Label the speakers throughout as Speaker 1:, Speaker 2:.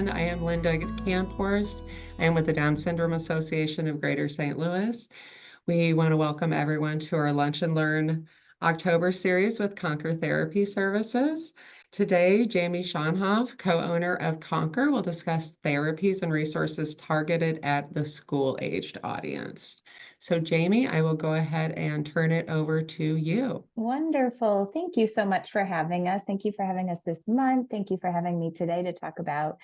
Speaker 1: everyone. I am Linda Kamphorst. I am with the Down Syndrome Association of Greater St. Louis. We want to welcome everyone to our Lunch and Learn October series with Conquer Therapy Services. Today, Jamie Schonhoff, co-owner of Conquer, will discuss therapies and resources targeted at the school-aged audience. So Jamie, I will go ahead and turn it over to you.
Speaker 2: Wonderful. Thank you so much for having us. Thank you for having us this month. Thank you for having me today to talk about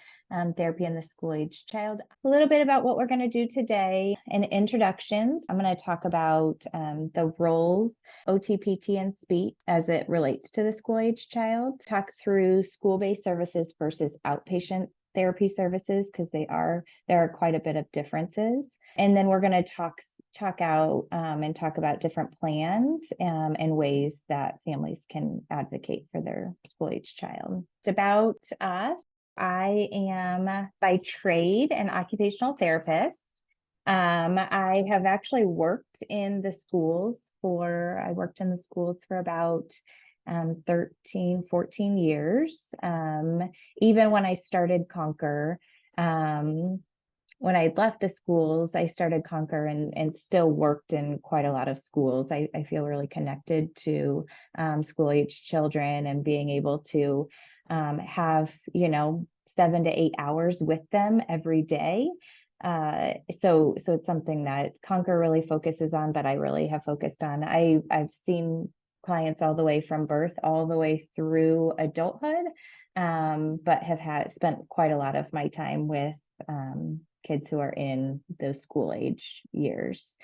Speaker 2: therapy in the school-aged child. A little bit about what we're going to do today in introductions. I'm going to talk about the roles, OT, PT, and speech as it relates to the school-aged child. Talk through school-based services versus outpatient therapy services because there are quite a bit of differences. And then we're going to talk out and talk about different plans and ways that families can advocate for their school-aged child. It's about us. I am by trade an occupational therapist. I have actually worked in the schools for about 13, 14 years. Even when I started Conquer, when I left the schools, I started Conquer and still worked in quite a lot of schools. I feel really connected to school-aged children and being able to have, 7 to 8 hours with them every day. So it's something that Conquer really focuses on, but I really have focused on. I've seen clients all the way from birth all the way through adulthood, but have spent quite a lot of my time with kids who are in those school age years.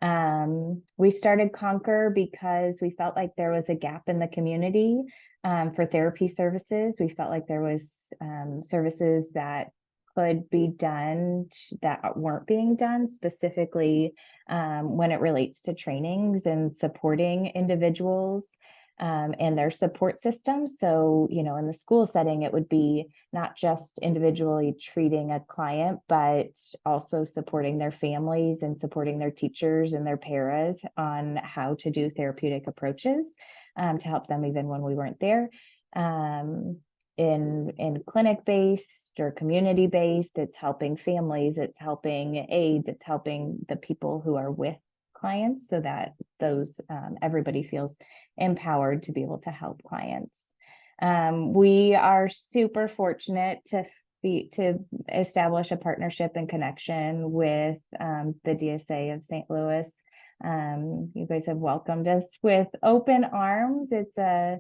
Speaker 2: We started Conquer because we felt like there was a gap in the community for therapy services. We felt like there was services that could be done that weren't being done, specifically when it relates to trainings and supporting individuals and their support system. So, in the school setting, it would be not just individually treating a client, but also supporting their families and supporting their teachers and their paras on how to do therapeutic approaches to help them even when we weren't there. In clinic-based or community-based, it's helping families, it's helping aides, it's helping the people who are with clients so that everybody feels empowered to be able to help clients. We are super fortunate to establish a partnership and connection with the DSA of St. Louis. You guys have welcomed us with open arms. It's a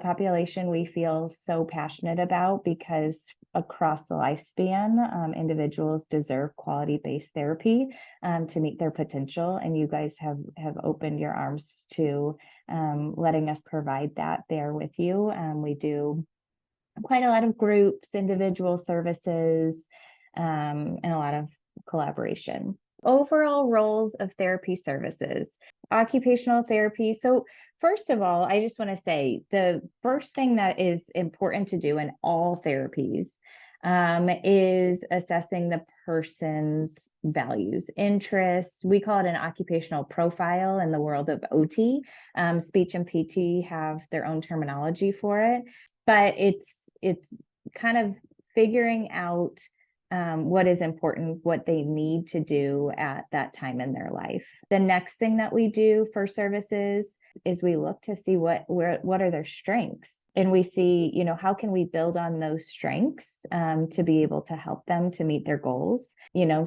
Speaker 2: population we feel so passionate about because across the lifespan, individuals deserve quality-based therapy to meet their potential. And you guys have opened your arms to letting us provide that there with you. We do quite a lot of groups, individual services, and a lot of collaboration. Overall roles of therapy services, occupational therapy. So first of all, I just want to say the first thing that is important to do in all therapies is assessing the person's values, interests. We call it an occupational profile in the world of OT. Speech and PT have their own terminology for it, but it's kind of figuring out what is important, what they need to do at that time in their life. The next thing that we do for services is we look to see what are their strengths. And we see, how can we build on those strengths to be able to help them to meet their goals?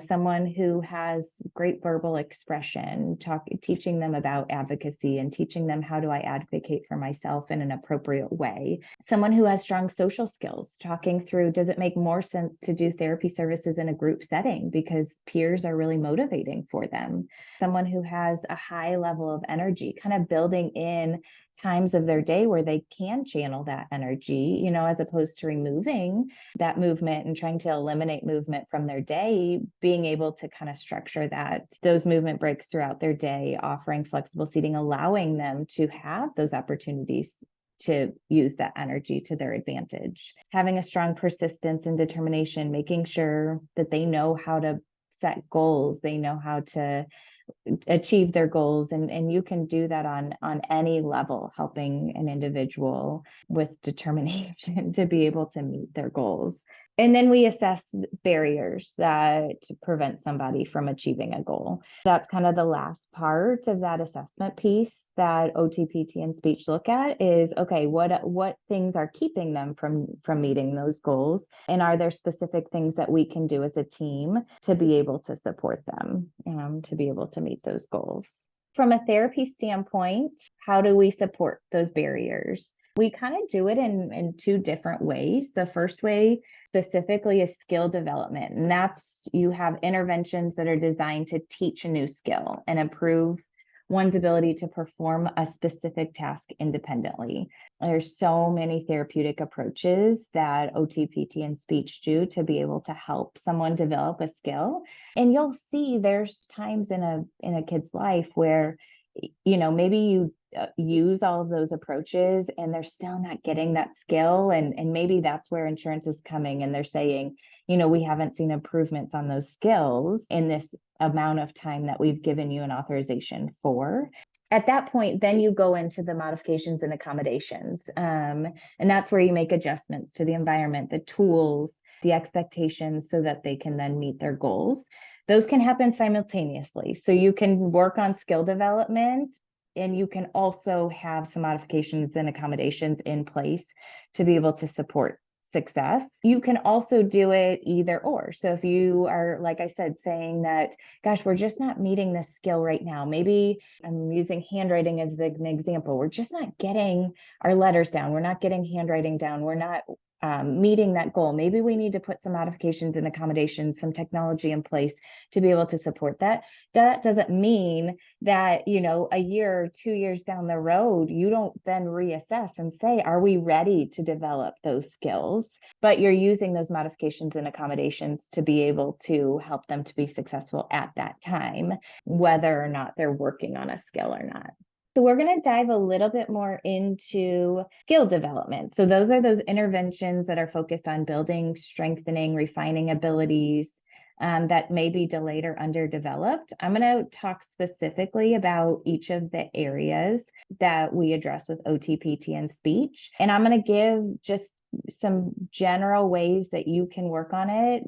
Speaker 2: Someone who has great verbal expression, teaching them about advocacy and teaching them how do I advocate for myself in an appropriate way. Someone who has strong social skills, talking through, does it make more sense to do therapy services in a group setting because peers are really motivating for them? Someone who has a high level of energy, kind of building in times of their day where they can channel that energy, as opposed to removing that movement and trying to eliminate movement from their day, being able to kind of structure those movement breaks throughout their day, offering flexible seating, allowing them to have those opportunities to use that energy to their advantage. Having a strong persistence and determination, making sure that they know how to set goals, they know how to achieve their goals, and you can do that on any level, helping an individual with determination to be able to meet their goals. And then we assess barriers that prevent somebody from achieving a goal. That's kind of the last part of that assessment piece that OTPT and speech look at is, okay, what things are keeping them from meeting those goals? And are there specific things that we can do as a team to be able to support them, to be able to meet those goals? From a therapy standpoint, how do we support those barriers? We kind of do it in two different ways. The first way specifically is skill development, and that's you have interventions that are designed to teach a new skill and improve one's ability to perform a specific task independently. There's so many therapeutic approaches that OTPT and speech do to be able to help someone develop a skill. And you'll see there's times in a kid's life where maybe you use all of those approaches and they're still not getting that skill, and maybe that's where insurance is coming and they're saying, we haven't seen improvements on those skills in this amount of time that we've given you an authorization for. At that point, then you go into the modifications and accommodations, and that's where you make adjustments to the environment, the tools, the expectations, so that they can then meet their goals. Those can happen simultaneously. So you can work on skill development, and you can also have some modifications and accommodations in place to be able to support success. You can also do it either or. So if you are, like I said, saying that, gosh, we're just not meeting this skill right now. Maybe I'm using handwriting as an example. We're just not getting our letters down. We're not getting handwriting down. We're not meeting that goal. Maybe we need to put some modifications and accommodations, some technology in place to be able to support that. That doesn't mean that, a year or 2 years down the road, you don't then reassess and say, are we ready to develop those skills? But you're using those modifications and accommodations to be able to help them to be successful at that time, whether or not they're working on a skill or not. So we're going to dive a little bit more into skill development. So those are those interventions that are focused on building, strengthening, refining abilities that may be delayed or underdeveloped. I'm going to talk specifically about each of the areas that we address with OTPT and speech. And I'm going to give just some general ways that you can work on it,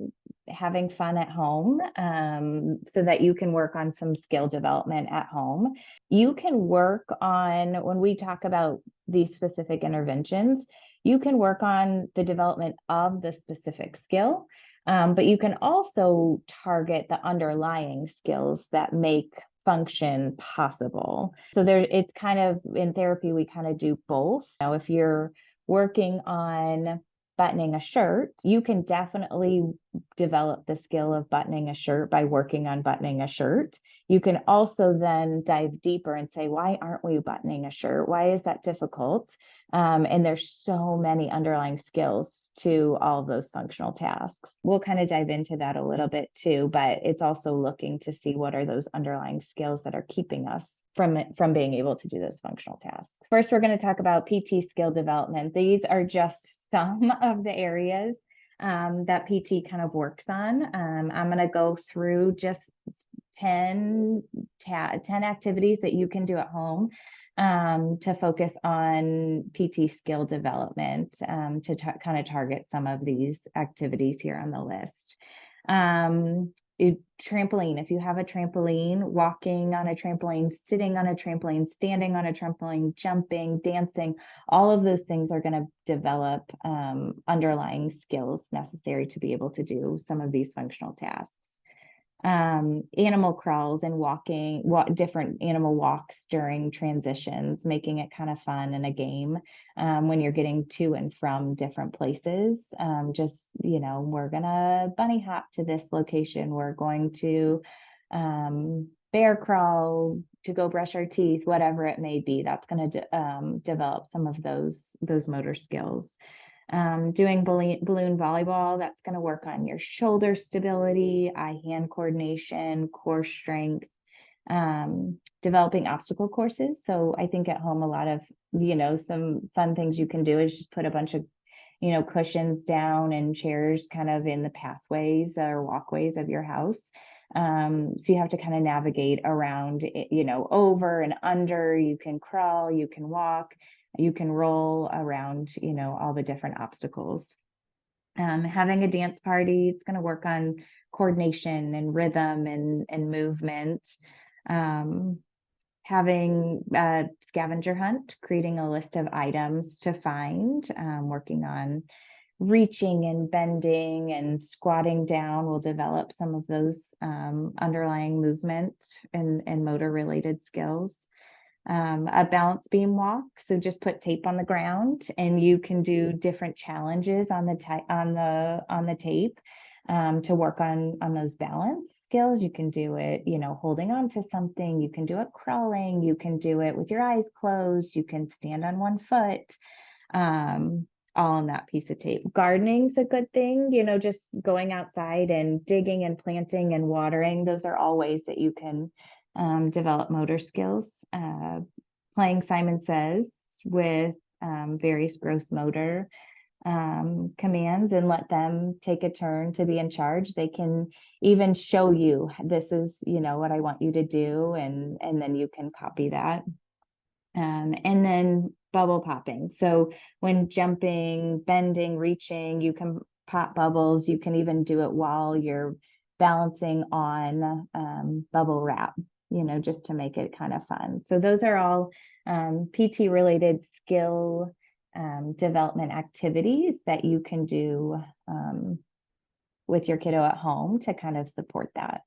Speaker 2: having fun at home, so that you can work on some skill development at home. You can work on, when we talk about these specific interventions, you can work on the development of the specific skill, but you can also target the underlying skills that make function possible. So it's kind of, in therapy, we kind of do both. If you're working on buttoning a shirt, you can definitely develop the skill of buttoning a shirt by working on buttoning a shirt. You can also then dive deeper and say, why aren't we buttoning a shirt? Why is that difficult? And there's so many underlying skills to all of those functional tasks. We'll kind of dive into that a little bit too, but it's also looking to see what are those underlying skills that are keeping us from being able to do those functional tasks. First, we're going to talk about PT skill development. These are just some of the areas that PT kind of works on. I'm going to go through just 10 activities that you can do at home to focus on PT skill development, to kind of target some of these activities here on the list. Trampoline, if you have a trampoline, walking on a trampoline, sitting on a trampoline, standing on a trampoline, jumping, dancing, all of those things are going to develop underlying skills necessary to be able to do some of these functional tasks. Animal crawls and different animal walks during transitions, making it kind of fun and a game when you're getting to and from different places. We're gonna bunny hop to this location. We're going to bear crawl to go brush our teeth, whatever it may be. That's going to develop some of those motor skills. Doing balloon volleyball, that's going to work on your shoulder stability, eye-hand coordination, core strength, developing obstacle courses. So I think at home, a lot of, some fun things you can do is just put a bunch of, cushions down and chairs kind of in the pathways or walkways of your house. So you have to kind of navigate around, over and under. You can crawl, you can walk, you can roll around, all the different obstacles. Having a dance party, it's going to work on coordination and rhythm and movement. Having a scavenger hunt, creating a list of items to find, working on reaching and bending and squatting down will develop some of those underlying movement and motor related skills. A balance beam walk, so just put tape on the ground and you can do different challenges on the tape to work on those balance skills. You can do it, holding on to something. You can do it crawling. You can do it with your eyes closed. You can stand on one foot. All on that piece of tape. Gardening's a good thing, just going outside and digging and planting and watering. Those are all ways that you can develop motor skills. Playing Simon Says with various gross motor commands and let them take a turn to be in charge. They can even show you, this is, what I want you to do, and then you can copy that. And then bubble popping. So when jumping, bending, reaching, you can pop bubbles. You can even do it while you're balancing on bubble wrap, just to make it kind of fun. So those are all PT related skill development activities that you can do with your kiddo at home to kind of support that.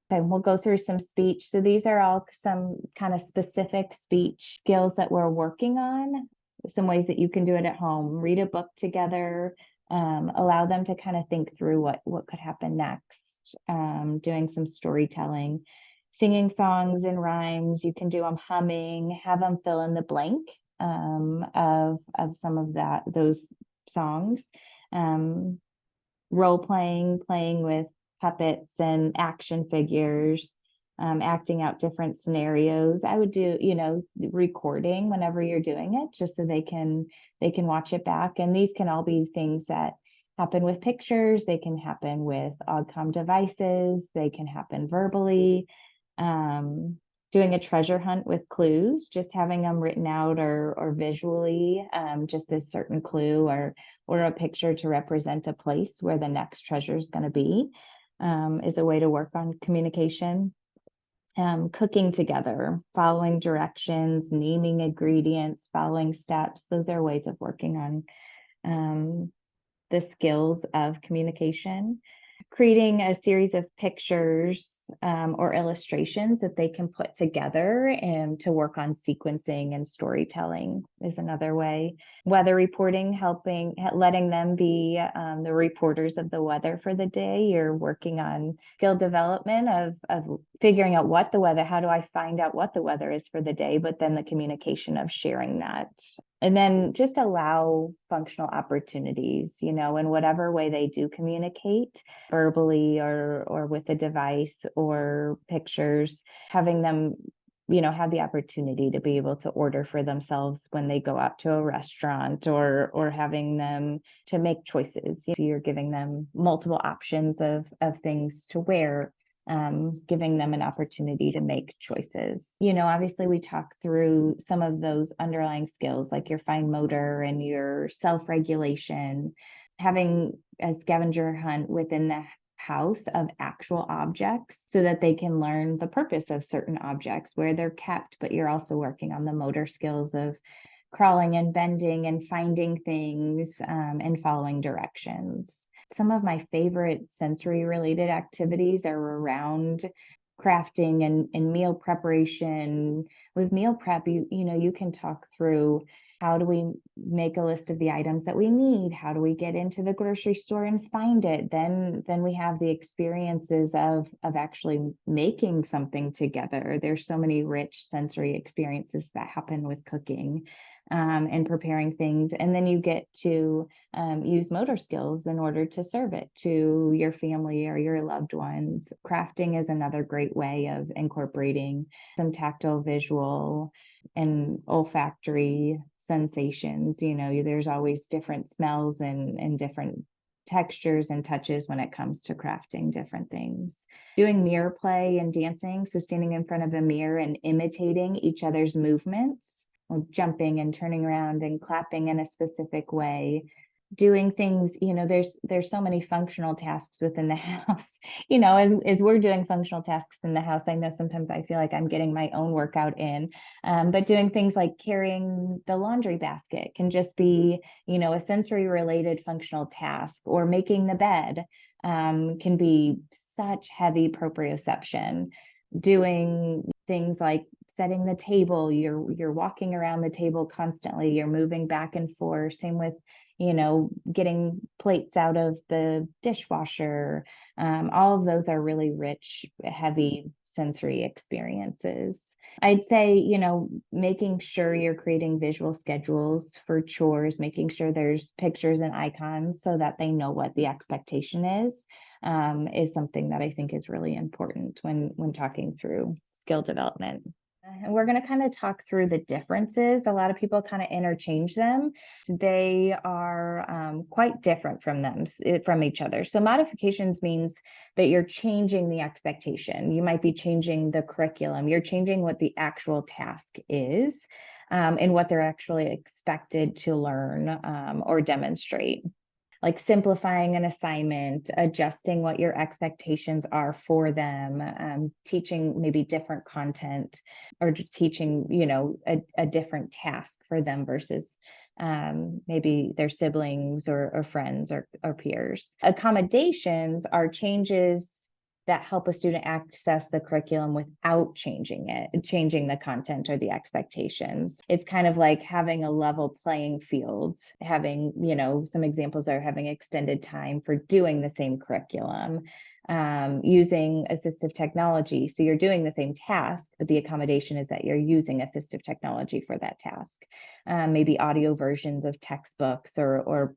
Speaker 2: Okay, we'll go through some speech. So these are all some kind of specific speech skills that we're working on, some ways that you can do it at home. Read a book together, allow them to kind of think through what could happen next, doing some storytelling, singing songs and rhymes. You can do them humming, have them fill in the blank of some of those songs. Role playing with puppets and action figures, acting out different scenarios. I would do, recording whenever you're doing it, just so they can watch it back. And these can all be things that happen with pictures. They can happen with Ogcom devices. They can happen verbally. Doing a treasure hunt with clues, just having them written out or visually, just a certain clue or a picture to represent a place where the next treasure is going to be, is a way to work on communication. Cooking together, following directions, naming ingredients, following steps. Those are ways of working on the skills of communication. Creating a series of pictures or illustrations that they can put together and to work on sequencing and storytelling is another way. Weather reporting, letting them be the reporters of the weather for the day. You're working on skill development of figuring out what the weather, how do I find out what the weather is for the day, but then the communication of sharing that. And then just allow functional opportunities, in whatever way they do communicate, verbally or with a device or pictures, having them, have the opportunity to be able to order for themselves when they go out to a restaurant, or having them to make choices. If you're giving them multiple options of things to wear, giving them an opportunity to make choices. Obviously we talk through some of those underlying skills like your fine motor and your self-regulation, having a scavenger hunt within the house of actual objects so that they can learn the purpose of certain objects, where they're kept, but you're also working on the motor skills of crawling and bending and finding things and following directions. Some of my favorite sensory related activities are around crafting and meal preparation. With meal prep, you can talk through, how do we make a list of the items that we need? How do we get into the grocery store and find it? Then we have the experiences of actually making something together. There's so many rich sensory experiences that happen with cooking and preparing things. And then you get to use motor skills in order to serve it to your family or your loved ones. Crafting is another great way of incorporating some tactile, visual, and olfactory sensations. There's always different smells and different textures and touches when it comes to crafting different things. Doing mirror play and dancing, so standing in front of a mirror and imitating each other's movements, jumping and turning around and clapping in a specific way. doing things, there's so many functional tasks within the house. As we're doing functional tasks in the house, I know sometimes I feel like I'm getting my own workout in, but doing things like carrying the laundry basket can just be, a sensory related functional task, or making the bed can be such heavy proprioception. Doing things like setting the table, you're walking around the table constantly, you're moving back and forth. Same with getting plates out of the dishwasher. All of those are really rich, heavy sensory experiences. I'd say, making sure you're creating visual schedules for chores, making sure there's pictures and icons so that they know what the expectation is something that I think is really important when talking through skill development. And we're going to kind of talk through the differences. A lot of people kind of interchange them. They are quite different from each other. So modifications means that you're changing the expectation. You might be changing the curriculum. You're changing what the actual task is, and what they're actually expected to learn or demonstrate. Like simplifying an assignment, adjusting what your expectations are for them, teaching maybe different content, or just teaching, a different task for them versus maybe their siblings or friends or peers. Accommodations are changes that help a student access the curriculum without changing the content or the expectations. It's kind of like having a level playing field, having, some examples are having extended time for doing the same curriculum, using assistive technology. So you're doing the same task, but the accommodation is that you're using assistive technology for that task. Maybe audio versions of textbooks or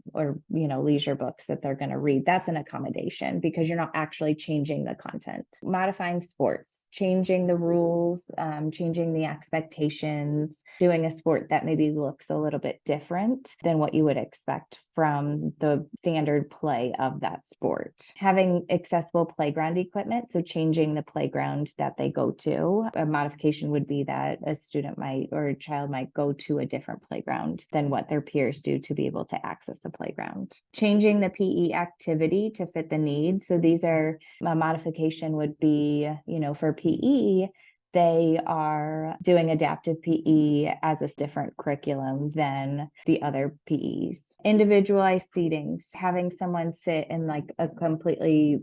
Speaker 2: leisure books that they're going to read. That's an accommodation because you're not actually changing the content. Modifying sports, changing the rules, changing the expectations, doing a sport that maybe looks a little bit different than what you would expect from the standard play of that sport. Having accessible playground equipment, so changing the playground that they go to. A modification would be that a student or a child might go to a different playground than what their peers do to be able to access a playground. Changing the PE activity to fit the needs. So these are, a modification would be, for PE, they are doing adaptive PE as a different curriculum than the other PEs. Individualized seatings, having someone sit in like a completely,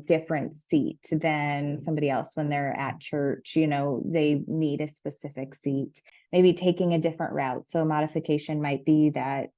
Speaker 2: different seat than somebody else when they're at church, they need a specific seat. Maybe taking a different route. So a modification might be that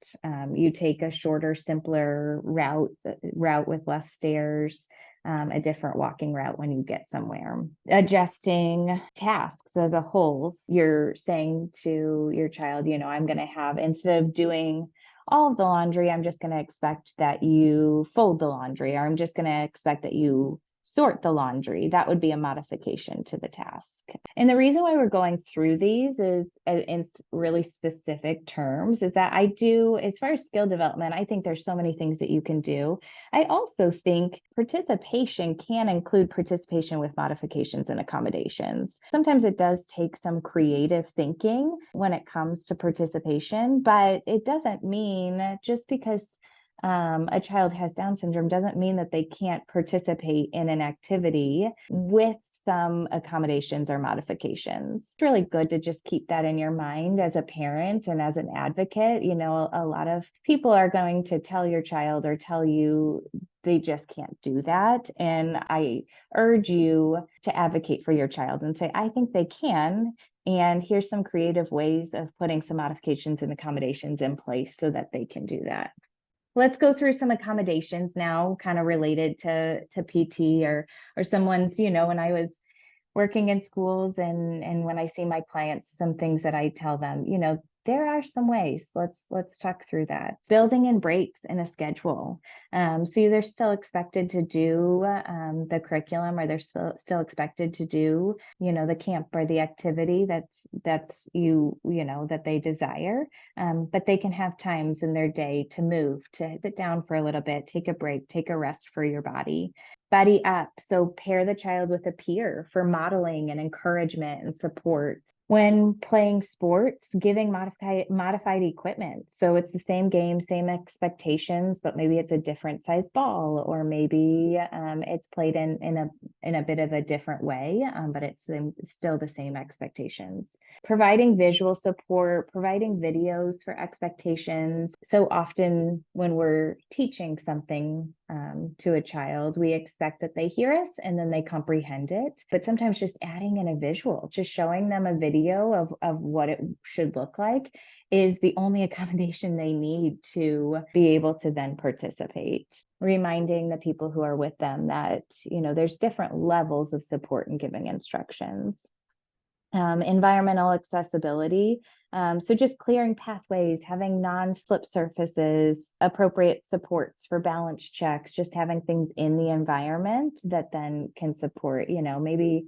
Speaker 2: you take a shorter, simpler route with less stairs, a different walking route when you get somewhere. Adjusting tasks as a whole. You're saying to your child, I'm going to have, instead of doing all of the laundry, I'm just going to expect that you fold the laundry, or I'm just going to expect that you sort the laundry. That would be a modification to the task. And the reason why we're going through these is in really specific terms is that as far as skill development, I think there's so many things that you can do. I also think participation can include participation with modifications and accommodations. Sometimes it does take some creative thinking when it comes to participation, but it doesn't mean just because a child has Down syndrome doesn't mean that they can't participate in an activity with some accommodations or modifications. It's really good to just keep that in your mind as a parent and as an advocate. A lot of people are going to tell your child or tell you they just can't do that. And I urge you to advocate for your child and say, I think they can. And here's some creative ways of putting some modifications and accommodations in place so that they can do that. Let's go through some accommodations now, kind of related to PT or someone's, when I was working in schools and when I see my clients, some things that I tell them, there are some ways. Let's talk through that. Building in breaks in a schedule. So they're still expected to do the curriculum, or they're still expected to do, the camp or the activity that's that they desire. But they can have times in their day to move, to sit down for a little bit, take a break, take a rest for your body. Buddy up. So pair the child with a peer for modeling and encouragement and support. When playing sports, giving modified equipment. So it's the same game, same expectations, but maybe it's a different size ball, or maybe it's played in a bit of a different way, but it's still the same expectations. Providing visual support, providing videos for expectations. So often when we're teaching something to a child, we expect that they hear us and then they comprehend it. But sometimes just adding in a visual, just showing them a video of what it should look like is the only accommodation they need to be able to then participate. Reminding the people who are with them that, there's different levels of support in giving instructions. Environmental accessibility. So just clearing pathways, having non-slip surfaces, appropriate supports for balance checks, just having things in the environment that then can support, maybe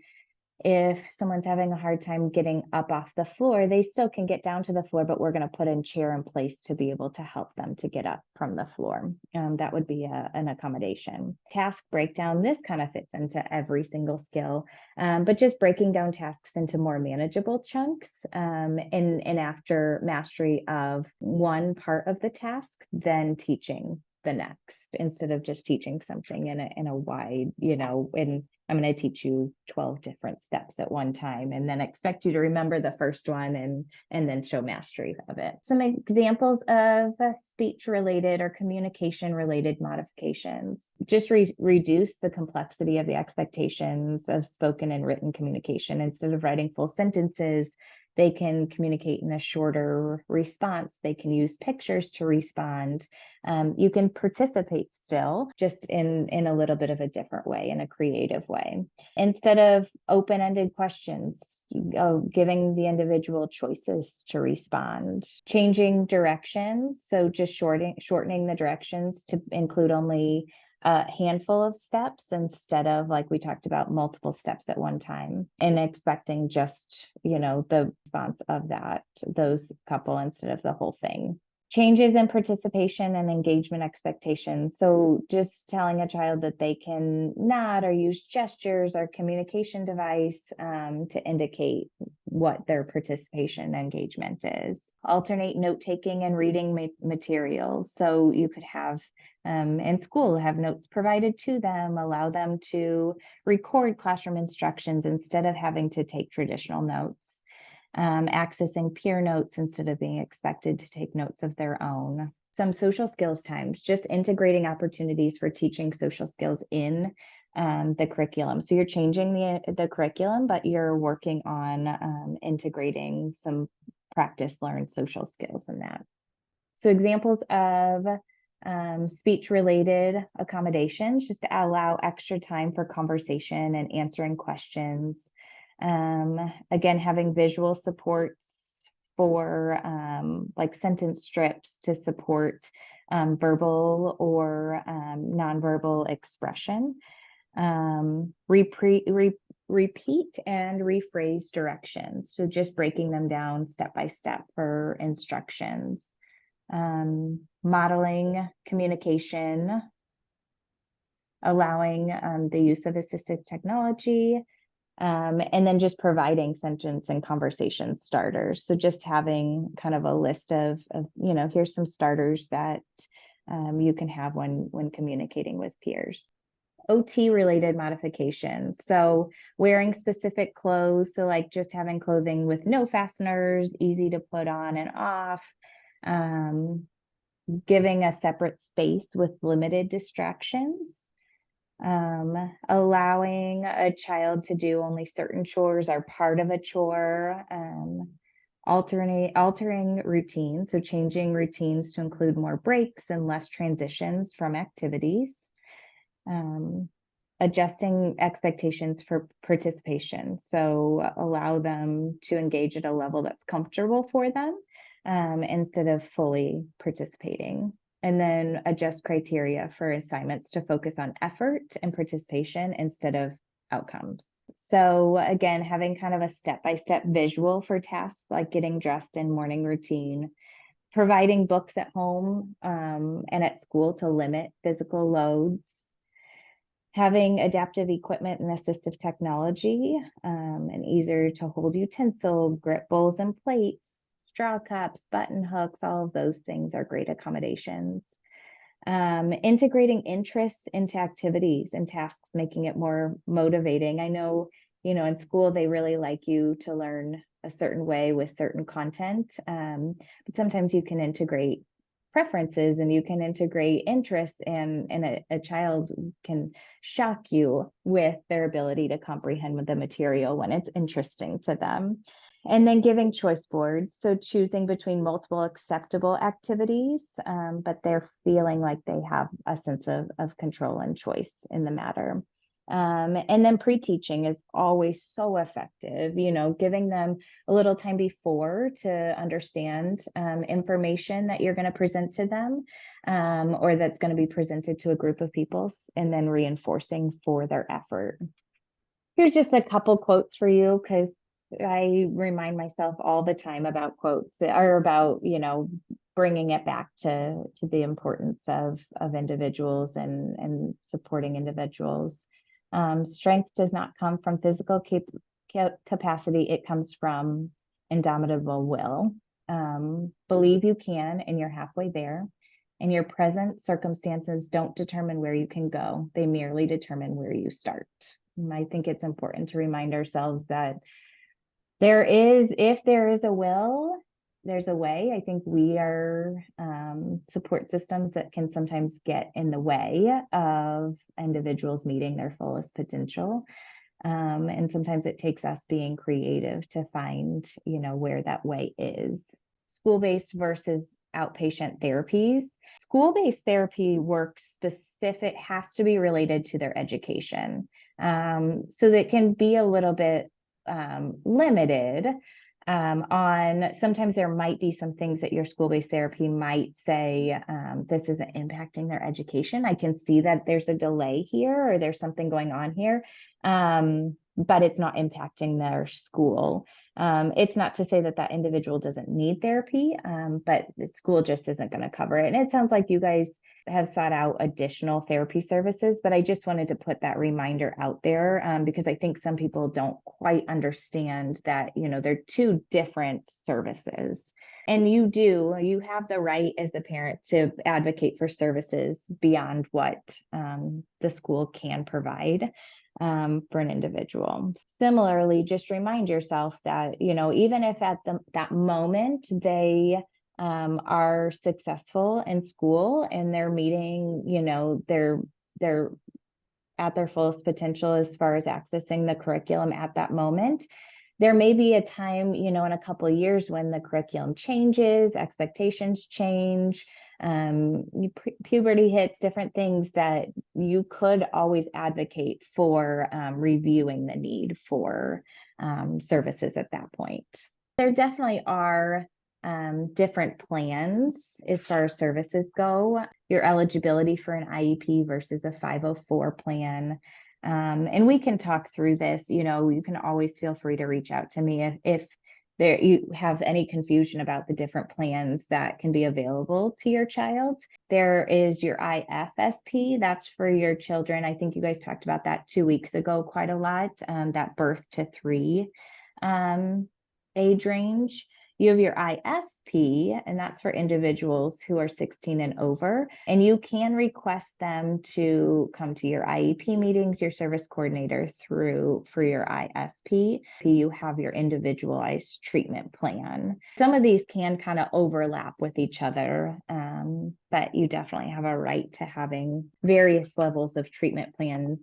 Speaker 2: if someone's having a hard time getting up off the floor, they still can get down to the floor, but we're going to put a chair in place to be able to help them to get up from the floor. That would be an accommodation. Task breakdown, this kind of fits into every single skill, but just breaking down tasks into more manageable chunks. And after mastery of one part of the task, then teaching the next, instead of just teaching something in a wide, and I'm going to teach you 12 different steps at one time and then expect you to remember the first one and then show mastery of it. Some examples of speech related or communication related modifications. Just reduce the complexity of the expectations of spoken and written communication. Instead of writing full sentences, they can communicate in a shorter response. They can use pictures to respond. You can participate still, just in a little bit of a different way, in a creative way. Instead of open-ended questions, giving the individual choices to respond. Changing directions, so just shortening the directions to include only a handful of steps instead of, like we talked about, multiple steps at one time, and expecting just, the response of those couple instead of the whole thing. Changes in participation and engagement expectations. So just telling a child that they can nod or use gestures or communication device to indicate what their participation engagement is. Alternate note-taking and reading materials. So you could have in school, have notes provided to them, allow them to record classroom instructions instead of having to take traditional notes. Accessing peer notes instead of being expected to take notes of their own. Some social skills times, just integrating opportunities for teaching social skills in the curriculum. So you're changing the curriculum, but you're working on integrating some practice learned social skills in that. So examples of speech related accommodations, just to allow extra time for conversation and answering questions. Again, having visual supports for like sentence strips to support verbal or nonverbal expression. Repeat and rephrase directions. So just breaking them down step by step for instructions. Modeling communication, allowing the use of assistive technology, and then just providing sentence and conversation starters. So just having kind of a list of here's some starters that you can have when communicating with peers. OT related modifications. So wearing specific clothes. So like just having clothing with no fasteners, easy to put on and off. Giving a separate space with limited distractions. Allowing a child to do only certain chores or part of a chore. Altering routines, so changing routines to include more breaks and less transitions from activities. Adjusting expectations for participation, so allow them to engage at a level that's comfortable for them instead of fully participating. And then adjust criteria for assignments to focus on effort and participation instead of outcomes. So again, having kind of a step-by-step visual for tasks like getting dressed and morning routine, providing books at home and at school to limit physical loads, Having adaptive equipment and assistive technology, and easier to hold utensil, grip bowls and plates, straw cups, button hooks, all of those things are great accommodations. Integrating interests into activities and tasks, making it more motivating. I know, in school, they really like you to learn a certain way with certain content, but sometimes you can integrate preferences and you can integrate interests, and a child can shock you with their ability to comprehend the material when it's interesting to them. And then giving choice boards, so choosing between multiple acceptable activities, but they're feeling like they have a sense of control and choice in the matter. And then pre-teaching is always so effective, giving them a little time before to understand information that you're going to present to them, or that's going to be presented to a group of people, and then reinforcing for their effort. Here's just a couple quotes for you, because I remind myself all the time about quotes, or about, bringing it back to the importance of individuals and supporting individuals. Strength does not come from physical capacity. It comes from indomitable will. Believe you can, and you're halfway there. And your present circumstances don't determine where you can go. They merely determine where you start. And I think it's important to remind ourselves that if there is a will, there's a way. I think we are support systems that can sometimes get in the way of individuals meeting their fullest potential. And sometimes it takes us being creative to find, where that way is. School-based versus outpatient therapies. School-based therapy work specific has to be related to their education. So that can be a little bit limited on, sometimes there might be some things that your school-based therapy might say, this isn't impacting their education. I can see that there's a delay here, or there's something going on here, but it's not impacting their school. It's not to say that that individual doesn't need therapy, but the school just isn't going to cover it. And it sounds like you guys have sought out additional therapy services, but I just wanted to put that reminder out there, because I think some people don't quite understand that, they're two different services. And you have the right as the parent to advocate for services beyond what the school can provide for an individual. Similarly, just remind yourself that, even if at that moment they are successful in school and they're meeting, they're at their fullest potential as far as accessing the curriculum at that moment, there may be a time, in a couple of years when the curriculum changes, expectations change, puberty hits, different things that you could always advocate for reviewing the need for services at that point. There definitely are different plans as far as services go. Your eligibility for an IEP versus a 504 plan. And we can talk through this. You can always feel free to reach out to me if you have any confusion about the different plans that can be available to your child. There is your IFSP, that's for your children. I think you guys talked about that 2 weeks ago quite a lot, that birth to 3 age range. You have your ISP, and that's for individuals who are 16 and over. And you can request them to come to your IEP meetings, your service coordinator for your ISP. You have your individualized treatment plan. Some of these can kind of overlap with each other, but you definitely have a right to having various levels of treatment plan,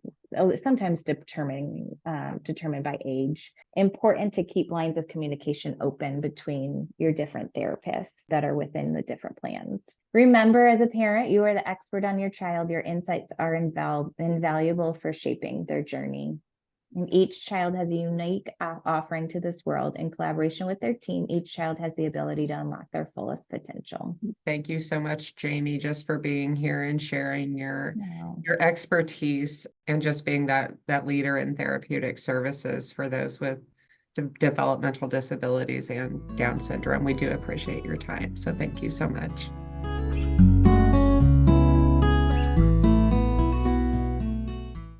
Speaker 2: sometimes determined by age. Important to keep lines of communication open between your different therapists that are within the different plans. Remember, as a parent, you are the expert on your child. Your insights are invaluable for shaping their journey. And each child has a unique offering to this world. In collaboration with their team, each child has the ability to unlock their fullest potential.
Speaker 1: Thank you so much, Jamie, just for being here and sharing your expertise and just being that leader in therapeutic services for those with developmental disabilities and Down syndrome. We do appreciate your time. So thank you so much.